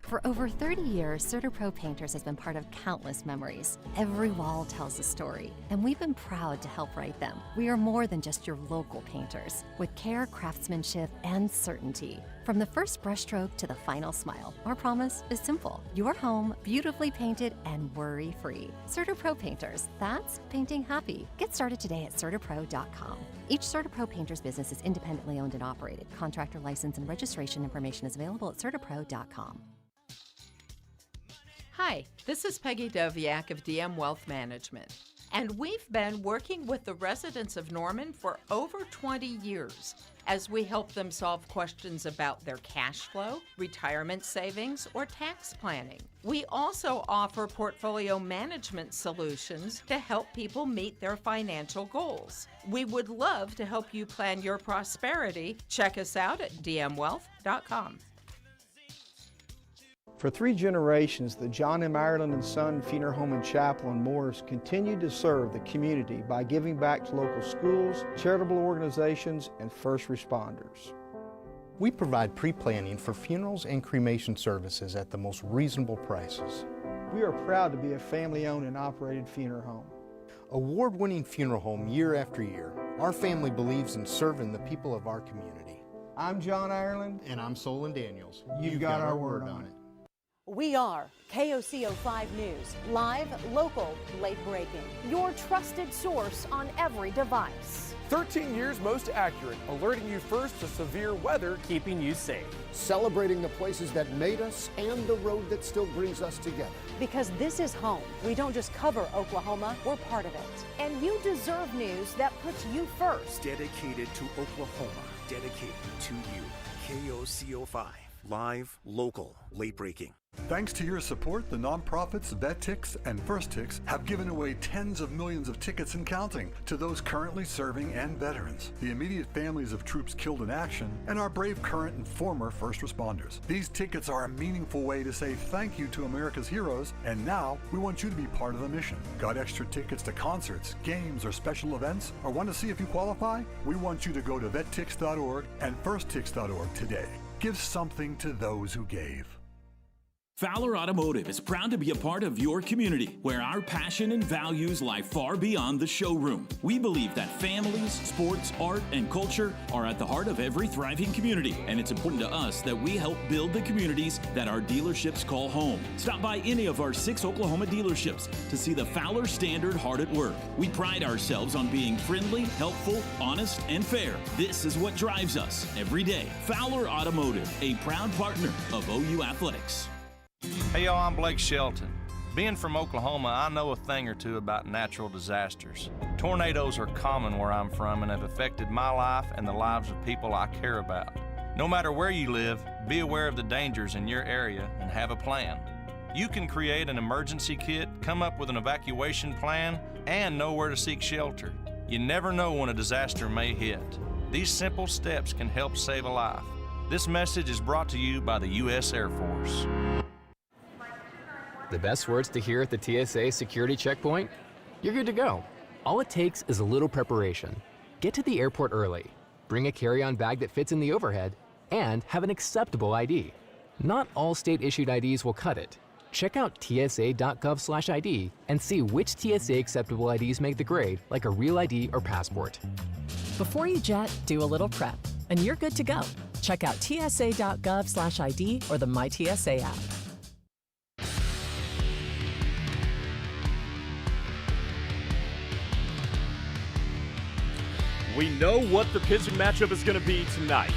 For over 30 years, CertaPro Painters has been part of countless memories. Every wall tells a story, and we've been proud to help write them. We are more than just your local painters, with care, craftsmanship, and certainty. From the first brushstroke to the final smile, our promise is simple. Your home, beautifully painted and worry-free. CertaPro Painters, that's painting happy. Get started today at CertaPro.com. Each CertaPro Painters business is independently owned and operated. Contractor license and registration information is available at CertaPro.com. Hi, this is Peggy Doviak of DM Wealth Management, and we've been working with the residents of Norman for over 20 years as we help them solve questions about their cash flow, retirement savings, or tax planning. We also offer portfolio management solutions to help people meet their financial goals. We would love to help you plan your prosperity. Check us out at dmwealth.com. For 3 generations, the John M. Ireland & Son Funeral Home and Chapel in Morris continued to serve the community by giving back to local schools, charitable organizations, and first responders. We provide pre-planning for funerals and cremation services at the most reasonable prices. We are proud to be a family-owned and operated funeral home. Award-winning funeral home year after year, our family believes in serving the people of our community. I'm John Ireland. And I'm Solon Daniels. You've got our word on it. We are KOCO5 News, live, local, late-breaking, your trusted source on every device. 13 years most accurate, alerting you first to severe weather, keeping you safe. Celebrating the places that made us and the road that still brings us together. Because this is home. We don't just cover Oklahoma, we're part of it. And you deserve news that puts you first. Dedicated to Oklahoma, dedicated to you. KOCO5, live, local, late-breaking. Thanks to your support, the nonprofits VetTix and FirstTix have given away tens of millions of tickets and counting to those currently serving and veterans, the immediate families of troops killed in action, and our brave current and former first responders. These tickets are a meaningful way to say thank you to America's heroes, and now we want you to be part of the mission. Got extra tickets to concerts, games, or special events, or want to see if you qualify? We want you to go to vettix.org and firsttix.org today. Give something to those who gave. Fowler Automotive is proud to be a part of your community, where our passion and values lie far beyond the showroom. We believe that families, sports, art, and culture are at the heart of every thriving community, and it's important to us that we help build the communities that our dealerships call home. Stop by any of our 6 Oklahoma dealerships to see the Fowler standard hard at work. We pride ourselves on being friendly, helpful, honest, and fair. This is what drives us every day. Fowler Automotive, a proud partner of OU Athletics. Hey y'all, I'm Blake Shelton. Being from Oklahoma, I know a thing or two about natural disasters. Tornadoes are common where I'm from and have affected my life and the lives of people I care about. No matter where you live, be aware of the dangers in your area and have a plan. You can create an emergency kit, come up with an evacuation plan, and know where to seek shelter. You never know when a disaster may hit. These simple steps can help save a life. This message is brought to you by the U.S. Air Force. The best words to hear at the TSA security checkpoint? You're good to go. All it takes is a little preparation. Get to the airport early, bring a carry-on bag that fits in the overhead, and have an acceptable ID. Not all state-issued IDs will cut it. Check out tsa.gov/ID and see which TSA acceptable IDs make the grade, like a real ID or passport. Before you jet, do a little prep, and you're good to go. Check out tsa.gov/ID or the MyTSA app. We know what the pitching matchup is going to be tonight.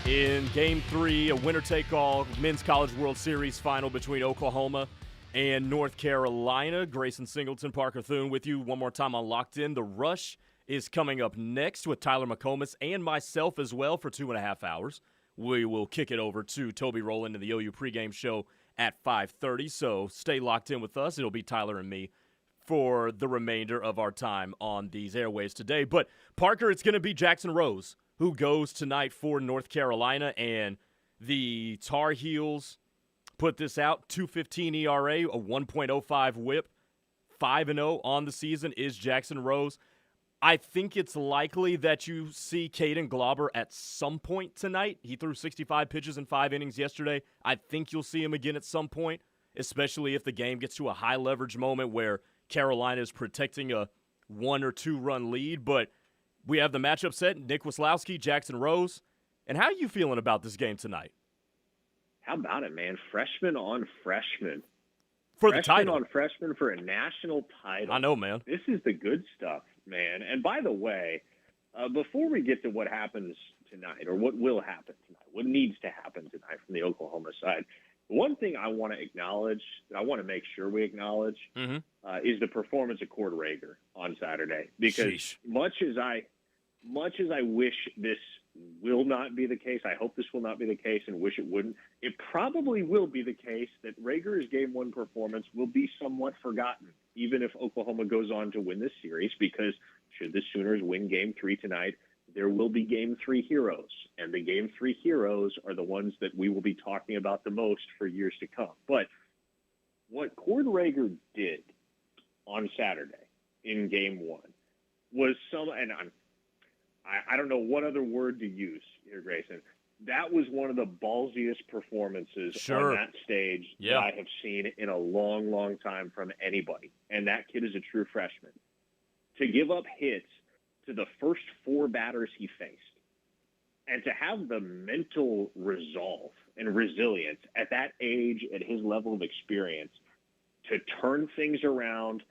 In Game 3, a winner-take-all Men's College World Series final between Oklahoma and North Carolina. Grayson Singleton, Parker Thune with you one more time on Locked In. The Rush is coming up next with Tyler McComas and myself as well for 2.5 hours. We will kick it over to Toby Rowland in the OU pregame show at 5:30, so stay locked in with us. It'll be Tyler and me for the remainder of our time on these airwaves today. But, Parker, it's going to be Jackson Rose who goes tonight for North Carolina, and the Tar Heels put this out, 2.15 ERA, a 1.05 whip, 5-0 on the season is Jackson Rose. I think it's likely that you see Caden Glauber at some point tonight. He threw 65 pitches in 5 innings yesterday. I think you'll see him again at some point, especially if the game gets to a high-leverage moment where Carolina is protecting a 1 or 2 run lead. But we have the matchup set, Nick Waslowski, Jackson Rose. And how are you feeling about this game tonight? How about it, man? Freshman on freshman. For the title. Freshman on freshman for a national title. I know, man. This is the good stuff, man. And by the way, before we get to what happens tonight, or what will happen tonight, what needs to happen tonight from the Oklahoma side, one thing I want to acknowledge, that I want to make sure we acknowledge, is the performance of Cord Rager on Saturday. Because much as I wish this will not be the case, I hope this will not be the case and wish it wouldn't, it probably will be the case that Rager's Game 1 performance will be somewhat forgotten, even if Oklahoma goes on to win this series, because should the Sooners win Game 3 tonight, there will be Game 3 heroes, and the Game 3 heroes are the ones that we will be talking about the most for years to come. But what Cord Rager did on Saturday in Game 1 was and I don't know what other word to use here, Grayson. That was one of the ballsiest performances on that stage that I have seen in a long, long time from anybody. And that kid is a true freshman. To give up hits to the first 4 batters he faced, and to have the mental resolve and resilience at that age, at his level of experience, to turn things around,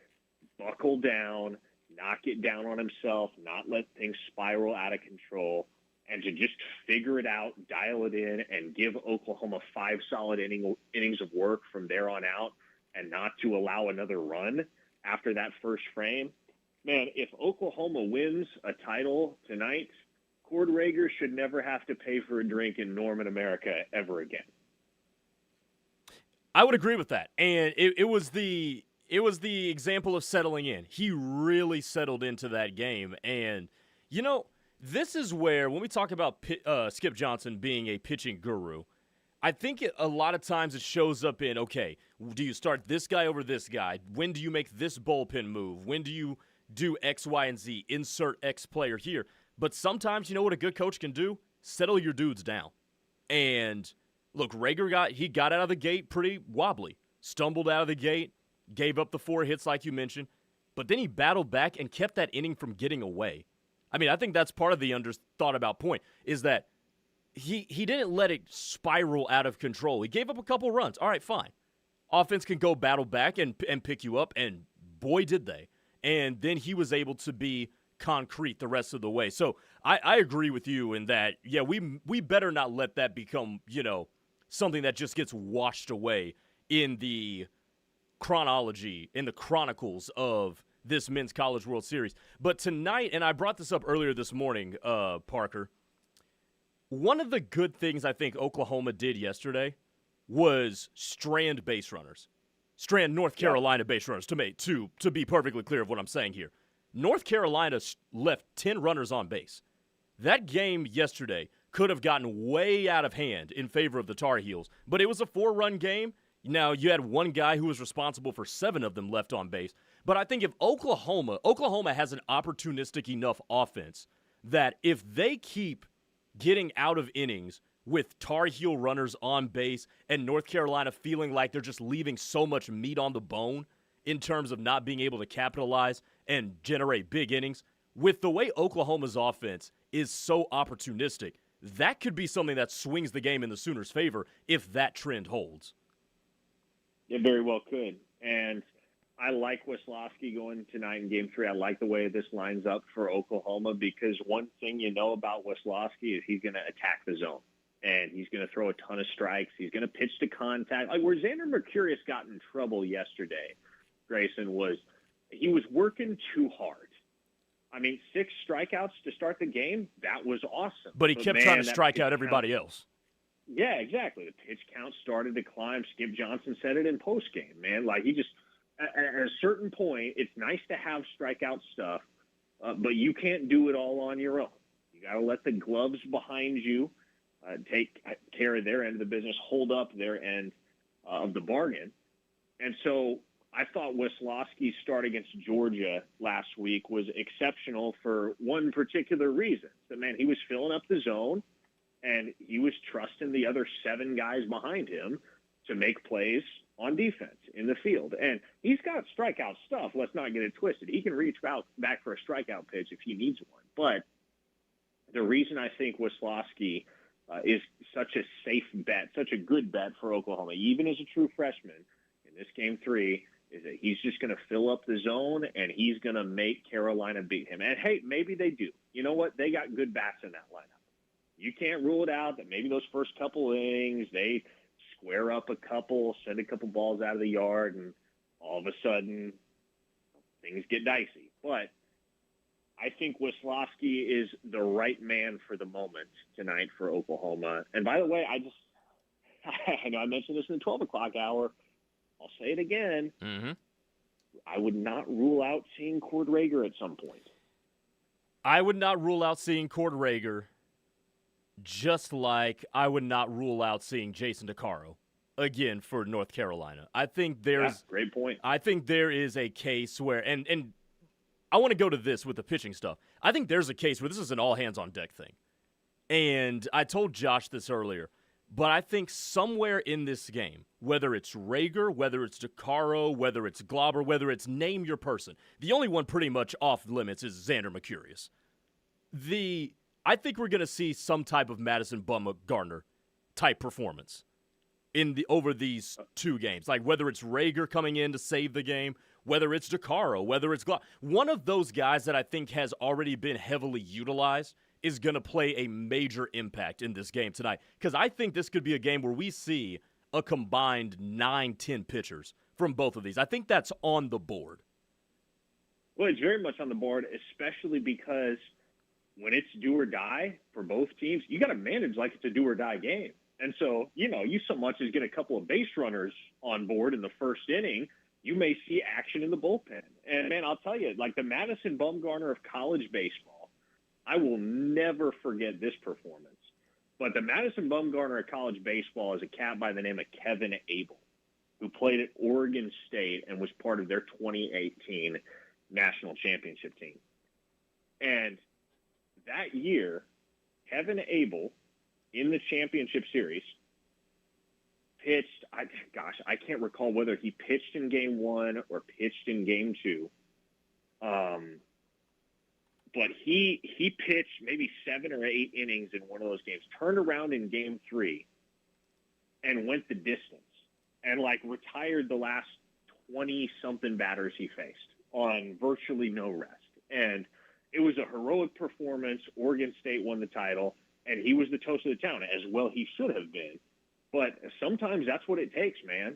buckle down, not get down on himself, not let things spiral out of control, and to just figure it out, dial it in, and give Oklahoma 5 solid innings of work from there on out, and not to allow another run after that first frame. Man, if Oklahoma wins a title tonight, Cord Rager should never have to pay for a drink in Norman, America ever again. I would agree with that. And it was the example of settling in. He really settled into that game. And, you know, this is where, when we talk about Skip Johnson being a pitching guru, I think a lot of times it shows up in, okay, do you start this guy over this guy? When do you make this bullpen move? When do you do X, Y, and Z? Insert X player here. But sometimes, you know what a good coach can do? Settle your dudes down. And, look, Rager got out of the gate pretty wobbly. Stumbled out of the gate. Gave up the 4 hits like you mentioned, but then he battled back and kept that inning from getting away. I mean, I think that's part of the thought about point, is that he didn't let it spiral out of control. He gave up a couple runs. All right, fine. Offense can go battle back and pick you up, and boy, did they. And then he was able to be concrete the rest of the way. So I agree with you in that, yeah, we better not let that become, you know, something that just gets washed away in the chronology in the chronicles of this Men's College World Series. But tonight, and I brought this up earlier this morning, Parker, one of the good things I think Oklahoma did yesterday was strand base runners. Strand North Carolina base runners, to be perfectly clear of what I'm saying here. North Carolina left 10 runners on base. That game yesterday could have gotten way out of hand in favor of the Tar Heels, but it was a 4-run game. Now, you had one guy who was responsible for 7 of them left on base. But I think if Oklahoma has an opportunistic enough offense that if they keep getting out of innings with Tar Heel runners on base and North Carolina feeling like they're just leaving so much meat on the bone in terms of not being able to capitalize and generate big innings, with the way Oklahoma's offense is so opportunistic, that could be something that swings the game in the Sooners' favor if that trend holds. It very well could. And I like Wisłowski going tonight in Game 3. I like the way this lines up for Oklahoma because one thing you know about Wisłowski is he's going to attack the zone. And he's going to throw a ton of strikes. He's going to pitch to contact. Like where Xander Mercurius got in trouble yesterday, Grayson, was he was working too hard. I mean, 6 strikeouts to start the game, that was awesome. But he kept trying to strike out everybody else. Yeah, exactly. The pitch count started to climb. Skip Johnson said it in postgame, man. Like, he just – at a certain point, it's nice to have strikeout stuff, but you can't do it all on your own. You got to let the gloves behind you take care of their end of the business, hold up their end of the bargain. And so I thought Wisłowski's start against Georgia last week was exceptional for one particular reason. That, man, he was filling up the zone, and he was trusting the other 7 guys behind him to make plays on defense in the field. And he's got strikeout stuff. Let's not get it twisted. He can reach back for a strikeout pitch if he needs one. But the reason I think Wisłowski is such a safe bet, such a good bet for Oklahoma, even as a true freshman in this Game 3, is that he's just going to fill up the zone and he's going to make Carolina beat him. And, hey, maybe they do. You know what? They got good bats in that lineup. You can't rule it out that maybe those first couple innings, they square up a couple, send a couple balls out of the yard, and all of a sudden things get dicey. But I think Wisłowski is the right man for the moment tonight for Oklahoma. And by the way, I know I mentioned this in the 12 o'clock hour. I'll say it again. Mm-hmm. I would not rule out seeing Cord Rager at some point. I would not rule out seeing Cord Rager, just like I would not rule out seeing Jason DeCaro again for North Carolina. I think there's great point. I think there is a case where and I want to go to this with the pitching stuff. I think there's a case where this is an all hands on deck thing. And I told Josh this earlier, but I think somewhere in this game, whether it's Rager, whether it's DeCaro, whether it's Glauber, whether it's name your person, the only one pretty much off limits is Xander Mercurius. I think we're going to see some type of Madison Bumgarner type performance over these 2 games. Like whether it's Rager coming in to save the game, whether it's DeCaro, whether it's one of those guys that I think has already been heavily utilized is going to play a major impact in this game tonight. Because I think this could be a game where we see a combined 9-10 pitchers from both of these. I think that's on the board. Well, it's very much on the board, especially because when it's do or die for both teams, you got to manage like it's a do or die game. And so, you so much as get a couple of base runners on board in the first inning, you may see action in the bullpen. And, man, I'll tell you, like the Madison Bumgarner of college baseball, I will never forget this performance. But the Madison Bumgarner of college baseball is a cat by the name of Kevin Abel, who played at Oregon State and was part of their 2018 national championship team. And that year, Kevin Abel, in the championship series, pitched, I can't recall whether he pitched in Game 1 or pitched in Game 2. But he pitched maybe 7 or 8 innings in one of those games, turned around in Game 3, and went the distance, and, retired the last 20-something batters he faced on virtually no rest. And it was a heroic performance. Oregon State won the title, and he was the toast of the town, as well he should have been. But sometimes that's what it takes, man.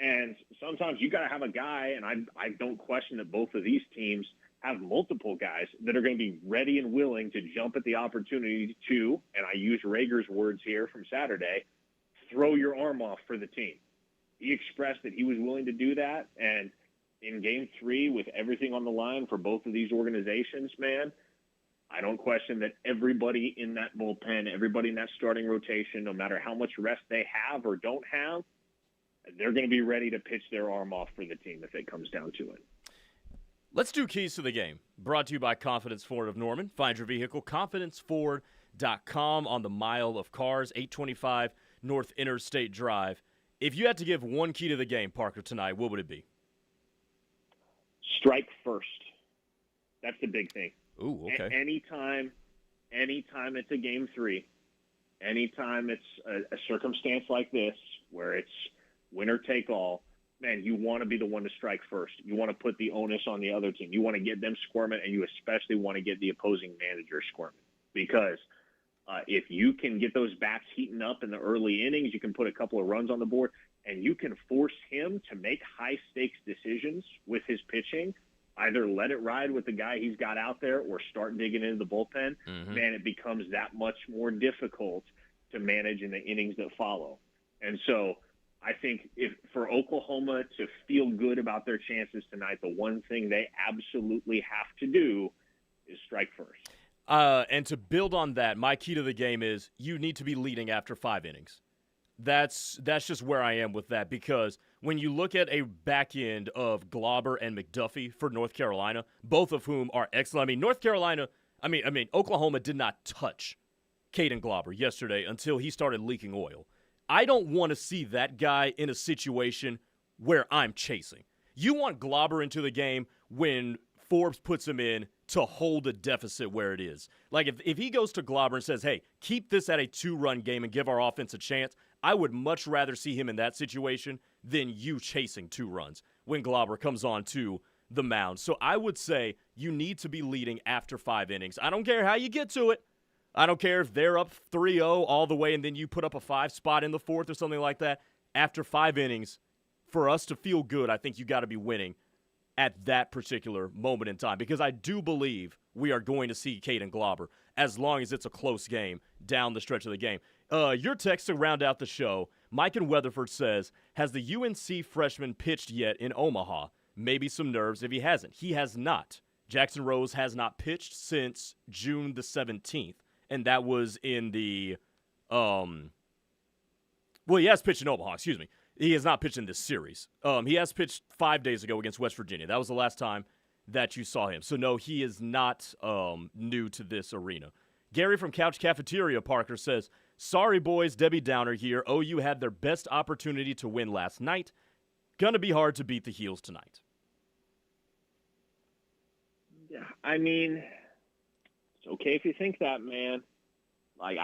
And sometimes you got to have a guy, and I don't question that both of these teams have multiple guys that are going to be ready and willing to jump at the opportunity to, and I use Rager's words here from Saturday, throw your arm off for the team. He expressed that he was willing to do that, and in Game 3, with everything on the line for both of these organizations, man, I don't question that everybody in that bullpen, everybody in that starting rotation, no matter how much rest they have or don't have, they're going to be ready to pitch their arm off for the team if it comes down to it. Let's do keys to the game. Brought to you by Confidence Ford of Norman. Find your vehicle, confidenceford.com, on the mile of cars, 825 North Interstate Drive. If you had to give one key to the game, Parker, tonight, what would it be? Strike first. That's the big thing. Ooh, okay. Anytime it's a Game 3, anytime it's a circumstance like this where it's winner take all, man, you want to be the one to strike first. You want to put the onus on the other team. You want to get them squirming, and you especially want to get the opposing manager squirming. Because if you can get those bats heating up in the early innings, you can put a couple of runs on the board, and you can force him to make high-stakes decisions with his pitching, either let it ride with the guy he's got out there or start digging into the bullpen, man, it becomes that much more difficult to manage in the innings that follow. And so I think if for Oklahoma to feel good about their chances tonight, the one thing they absolutely have to do is strike first. And to build on that, my key to the game is you need to be leading after 5 innings. That's just where I am with that, because when you look at a back end of Glauber and McDuffie for North Carolina, both of whom are excellent. Oklahoma did not touch Caden Glauber yesterday until he started leaking oil. I don't want to see that guy in a situation where I'm chasing. You want Glauber into the game when Forbes puts him in to hold a deficit where it is. Like if he goes to Glauber and says, hey, keep this at a 2-run game and give our offense a chance, I would much rather see him in that situation than you chasing 2 runs when Glauber comes on to the mound. So I would say you need to be leading after 5 innings. I don't care how you get to it. I don't care if they're up 3-0 all the way and then you put up a 5 spot in the 4th or something like that. After 5 innings, for us to feel good, I think you got to be winning at that particular moment in time, because I do believe we are going to see Caden Glauber as long as it's a close game down the stretch of the game. Your text to round out the show, Mike in Weatherford says, has the UNC freshman pitched yet in Omaha? Maybe some nerves if he hasn't. He has not. Jackson Rose has not pitched since June the 17th, and that was in the he has pitched in Omaha, excuse me. He has not pitched in this series. He has pitched 5 days ago against West Virginia. That was the last time that you saw him. So, no, he is not new to this arena. Gary from Couch Cafeteria, Parker, says, sorry, boys, Debbie Downer here. OU had their best opportunity to win last night. Gonna be hard to beat the Heels tonight. Yeah, I mean, it's okay if you think that, man. Like,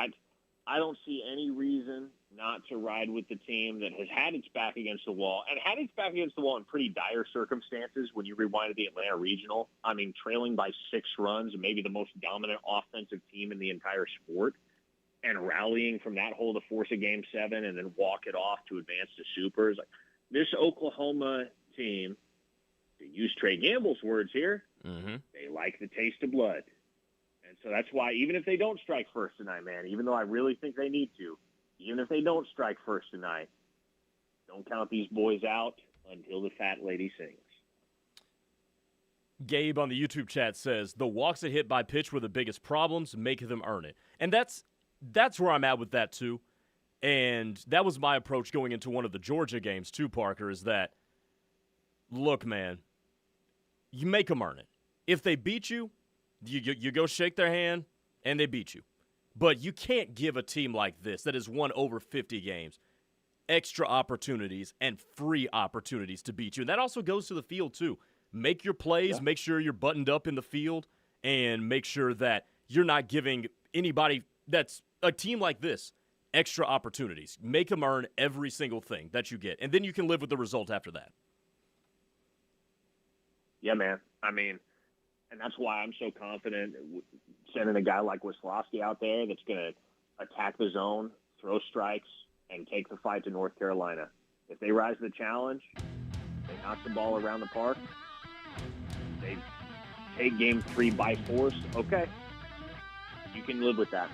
I don't see any reason not to ride with the team that has had its back against the wall, and had its back against the wall in pretty dire circumstances when you rewind to the Atlanta Regional. I mean, trailing by 6 runs, maybe the most dominant offensive team in the entire sport, and rallying from that hole to force a Game 7 and then walk it off to advance to Supers. Like, this Oklahoma team, to use Trey Gamble's words here, they like the taste of blood. And so that's why, even if they don't strike first tonight, man, even though I really think they need to, even if they don't strike first tonight, don't count these boys out until the fat lady sings. Gabe on the YouTube chat says, the walks that hit by pitch were the biggest problems, make them earn it. And that's where I'm at with that too. And that was my approach going into one of the Georgia games too, Parker, is that, look, man, you make them earn it. If they beat you, you go shake their hand, and they beat you. But you can't give a team like this that has won over 50 games extra opportunities and free opportunities to beat you. And that also goes to the field, too. Make your plays, make sure you're buttoned up in the field, and make sure that you're not giving anybody that's a team like this extra opportunities. Make them earn every single thing that you get, and then you can live with the result after that. Yeah, man. I mean, and that's why I'm so confident sending a guy like Wisłowski out there that's going to attack the zone, throw strikes, and take the fight to North Carolina. If they rise to the challenge, they knock the ball around the park, they take game 3 by force, okay. You can live with that.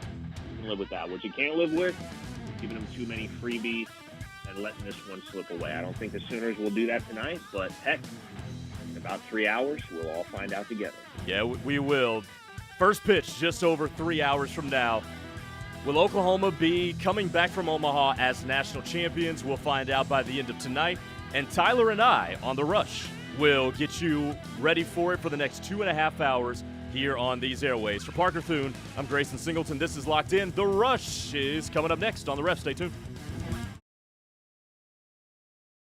You can live with that. What you can't live with is giving them too many freebies and letting this one slip away. I don't think the Sooners will do that tonight, but heck, in about 3 hours, we'll all find out together. Yeah, we will. First pitch just over 3 hours from now. Will Oklahoma be coming back from Omaha as national champions? We'll find out by the end of tonight. And Tyler and I on The Rush will get you ready for it for the next 2.5 hours here on these airways. For Parker Thune, I'm Grayson Singleton. This is Locked In. The Rush is coming up next on The Ref. Stay tuned.